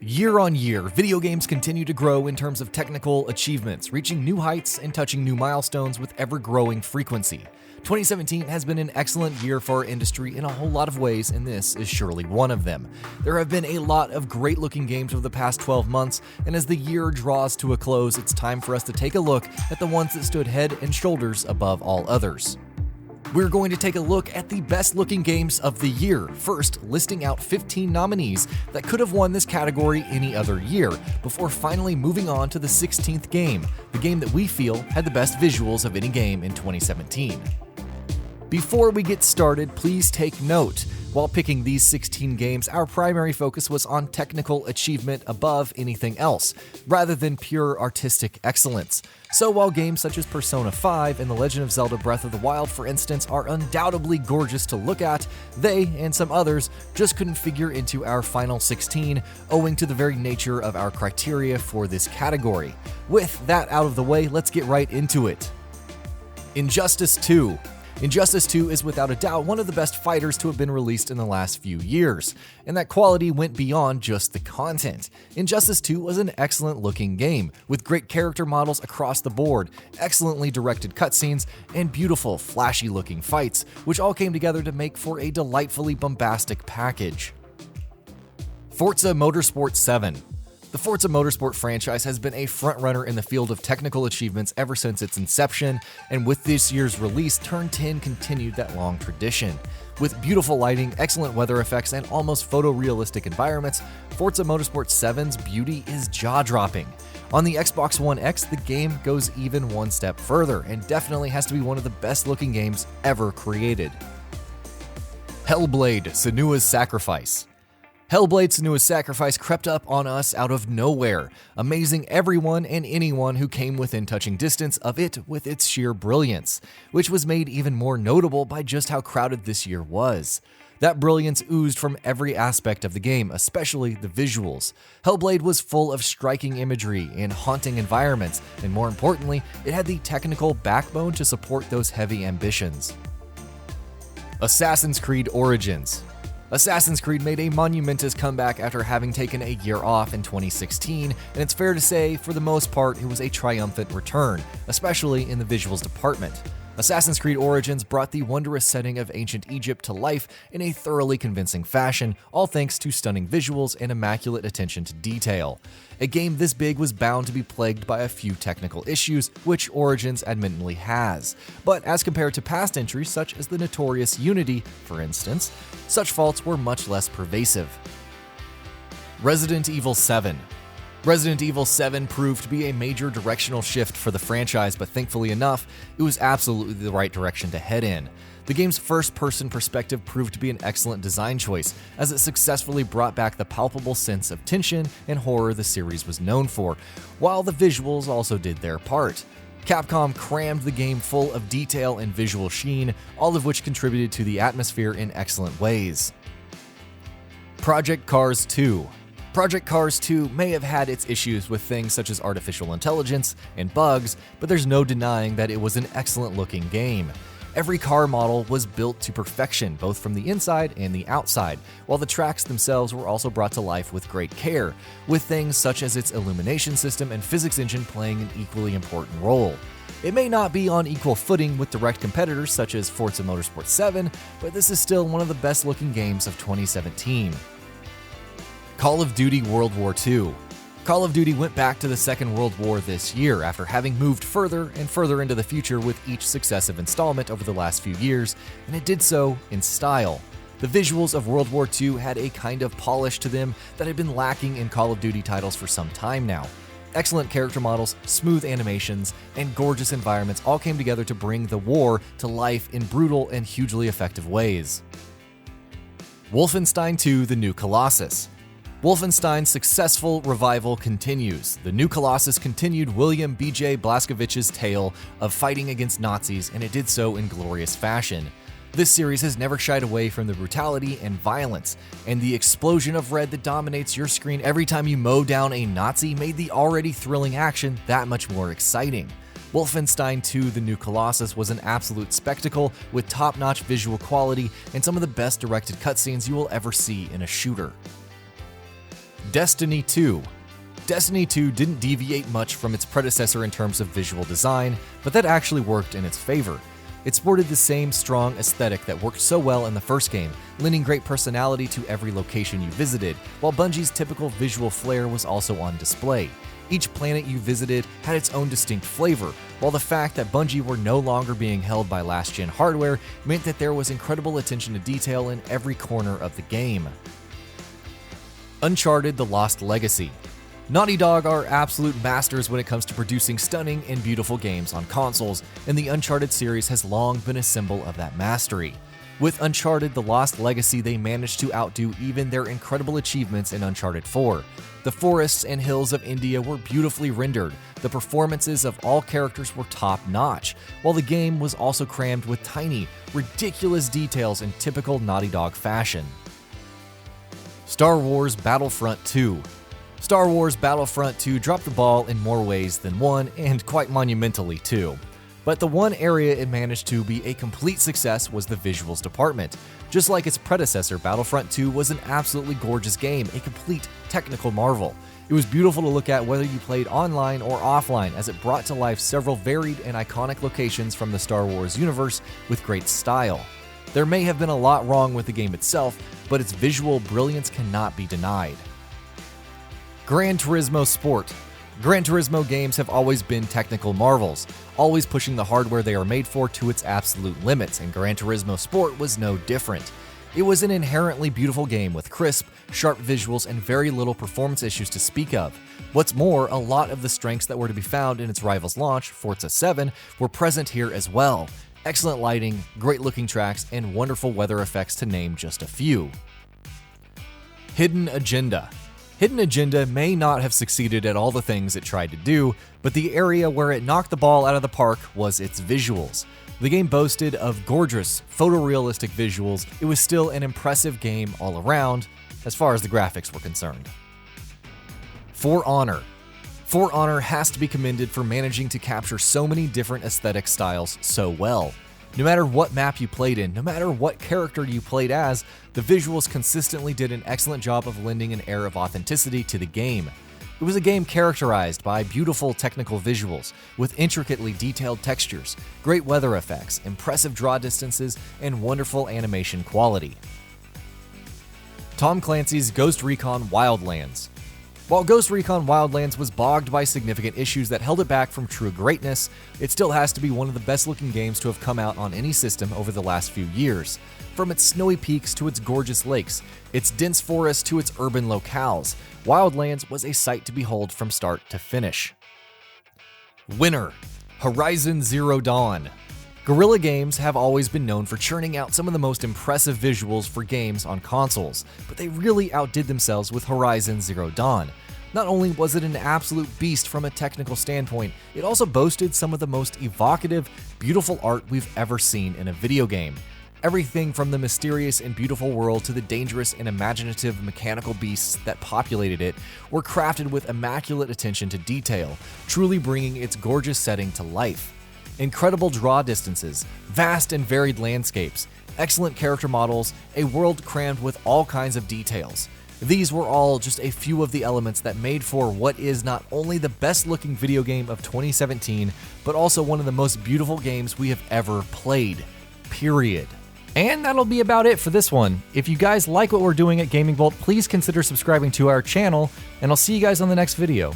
Year on year, video games continue to grow in terms of technical achievements, reaching new heights and touching new milestones with ever-growing frequency. 2017 has been an excellent year for our industry in a whole lot of ways, and this is surely one of them. There have been a lot of great-looking games over the past 12 months, and as the year draws to a close, it's time for us to take a look at the ones that stood head and shoulders above all others. We're going to take a look at the best looking games of the year, first listing out 15 nominees that could have won this category any other year, before finally moving on to the 16th game, the game that we feel had the best visuals of any game in 2017. Before we get started, please take note. While picking these 16 games, our primary focus was on technical achievement above anything else, rather than pure artistic excellence. So while games such as Persona 5 and The Legend of Zelda Breath of the Wild, for instance, are undoubtedly gorgeous to look at, they, and some others, just couldn't figure into our final 16, owing to the very nature of our criteria for this category. With that out of the way, let's get right into it. Injustice 2. Injustice 2 is without a doubt one of the best fighters to have been released in the last few years, and that quality went beyond just the content. Injustice 2 was an excellent looking game, with great character models across the board, excellently directed cutscenes, and beautiful, flashy looking fights, which all came together to make for a delightfully bombastic package. Forza Motorsport 7. The Forza Motorsport franchise has been a frontrunner in the field of technical achievements ever since its inception, and with this year's release, Turn 10 continued that long tradition. With beautiful lighting, excellent weather effects, and almost photorealistic environments, Forza Motorsport 7's beauty is jaw-dropping. On the Xbox One X, the game goes even one step further, and definitely has to be one of the best-looking games ever created. HELLBLADE: SENUA'S Sacrifice. HELLBLADE: SENUA'S Sacrifice crept up on us out of nowhere, amazing everyone and anyone who came within touching distance of it with its sheer brilliance, which was made even more notable by just how crowded this year was. That brilliance oozed from every aspect of the game, especially the visuals. HELLBLADE was full of striking imagery and haunting environments, and more importantly, it had the technical backbone to support those heavy ambitions. Assassin's Creed Origins. Assassin's Creed made a monumentous comeback after having taken a year off in 2016, and it's fair to say, for the most part, it was a triumphant return, especially in the visuals department. Assassin's Creed Origins brought the wondrous setting of ancient Egypt to life in a thoroughly convincing fashion, all thanks to stunning visuals and immaculate attention to detail. A game this big was bound to be plagued by a few technical issues, which Origins admittedly has. But as compared to past entries such as the notorious Unity, for instance, such faults were much less pervasive. Resident Evil 7. Resident Evil 7 proved to be a major directional shift for the franchise, but thankfully enough, it was absolutely the right direction to head in. The game's first-person perspective proved to be an excellent design choice, as it successfully brought back the palpable sense of tension and horror the series was known for, while the visuals also did their part. Capcom crammed the game full of detail and visual sheen, all of which contributed to the atmosphere in excellent ways. Project Cars 2. Project Cars 2 may have had its issues with things such as artificial intelligence and bugs, but there's no denying that it was an excellent-looking game. Every car model was built to perfection, both from the inside and the outside, while the tracks themselves were also brought to life with great care, with things such as its illumination system and physics engine playing an equally important role. It may not be on equal footing with direct competitors such as Forza Motorsport 7, but this is still one of the best-looking games of 2017. Call of Duty World War II. Call of Duty went back to the Second World War this year after having moved further and further into the future with each successive installment over the last few years, and it did so in style. The visuals of World War II had a kind of polish to them that had been lacking in Call of Duty titles for some time now. Excellent character models, smooth animations, and gorgeous environments all came together to bring the war to life in brutal and hugely effective ways. Wolfenstein 2: The New Colossus. Wolfenstein's successful revival continues. The New Colossus continued William B.J. Blazkowicz's tale of fighting against Nazis, and it did so in glorious fashion. This series has never shied away from the brutality and violence, and the explosion of red that dominates your screen every time you mow down a Nazi made the already thrilling action that much more exciting. Wolfenstein 2: The New Colossus was an absolute spectacle with top-notch visual quality and some of the best directed cutscenes you will ever see in a shooter. Destiny 2. Destiny 2 didn't deviate much from its predecessor in terms of visual design, but that actually worked in its favor. It sported the same strong aesthetic that worked so well in the first game, lending great personality to every location you visited, while Bungie's typical visual flair was also on display. Each planet you visited had its own distinct flavor, while the fact that Bungie were no longer being held by last-gen hardware meant that there was incredible attention to detail in every corner of the game. Uncharted: The Lost Legacy. Naughty Dog are absolute masters when it comes to producing stunning and beautiful games on consoles, and the Uncharted series has long been a symbol of that mastery. With Uncharted: The Lost Legacy, they managed to outdo even their incredible achievements in Uncharted 4. The forests and hills of India were beautifully rendered, the performances of all characters were top-notch, while the game was also crammed with tiny, ridiculous details in typical Naughty Dog fashion. Star Wars Battlefront 2. Star Wars Battlefront 2 dropped the ball in more ways than one, and quite monumentally too. But the one area it managed to be a complete success was the visuals department. Just like its predecessor, Battlefront 2 was an absolutely gorgeous game, a complete technical marvel. It was beautiful to look at whether you played online or offline, as it brought to life several varied and iconic locations from the Star Wars universe with great style. There may have been a lot wrong with the game itself, but its visual brilliance cannot be denied. Gran Turismo Sport. Gran Turismo games have always been technical marvels, always pushing the hardware they are made for to its absolute limits, and Gran Turismo Sport was no different. It was an inherently beautiful game with crisp, sharp visuals and very little performance issues to speak of. What's more, a lot of the strengths that were to be found in its rival's launch, Forza 7, were present here as well. Excellent lighting, great-looking tracks, and wonderful weather effects to name just a few. Hidden Agenda. Hidden Agenda may not have succeeded at all the things it tried to do, but the area where it knocked the ball out of the park was its visuals. The game boasted of gorgeous, photorealistic visuals. It was still an impressive game all around, as far as the graphics were concerned. For Honor. For Honor has to be commended for managing to capture so many different aesthetic styles so well. No matter what map you played in, no matter what character you played as, the visuals consistently did an excellent job of lending an air of authenticity to the game. It was a game characterized by beautiful technical visuals, with intricately detailed textures, great weather effects, impressive draw distances, and wonderful animation quality. Tom Clancy's Ghost Recon Wildlands. While Ghost Recon Wildlands was bogged by significant issues that held it back from true greatness, it still has to be one of the best-looking games to have come out on any system over the last few years. From its snowy peaks to its gorgeous lakes, its dense forests to its urban locales, Wildlands was a sight to behold from start to finish. Winner: Horizon Zero Dawn. Guerrilla Games have always been known for churning out some of the most impressive visuals for games on consoles, but they really outdid themselves with Horizon Zero Dawn. Not only was it an absolute beast from a technical standpoint, it also boasted some of the most evocative, beautiful art we've ever seen in a video game. Everything from the mysterious and beautiful world to the dangerous and imaginative mechanical beasts that populated it were crafted with immaculate attention to detail, truly bringing its gorgeous setting to life. Incredible draw distances, vast and varied landscapes, excellent character models, a world crammed with all kinds of details. These were all just a few of the elements that made for what is not only the best looking video game of 2017, but also one of the most beautiful games we have ever played. Period. And that'll be about it for this one. If you guys like what we're doing at GamingBolt, please consider subscribing to our channel, and I'll see you guys on the next video.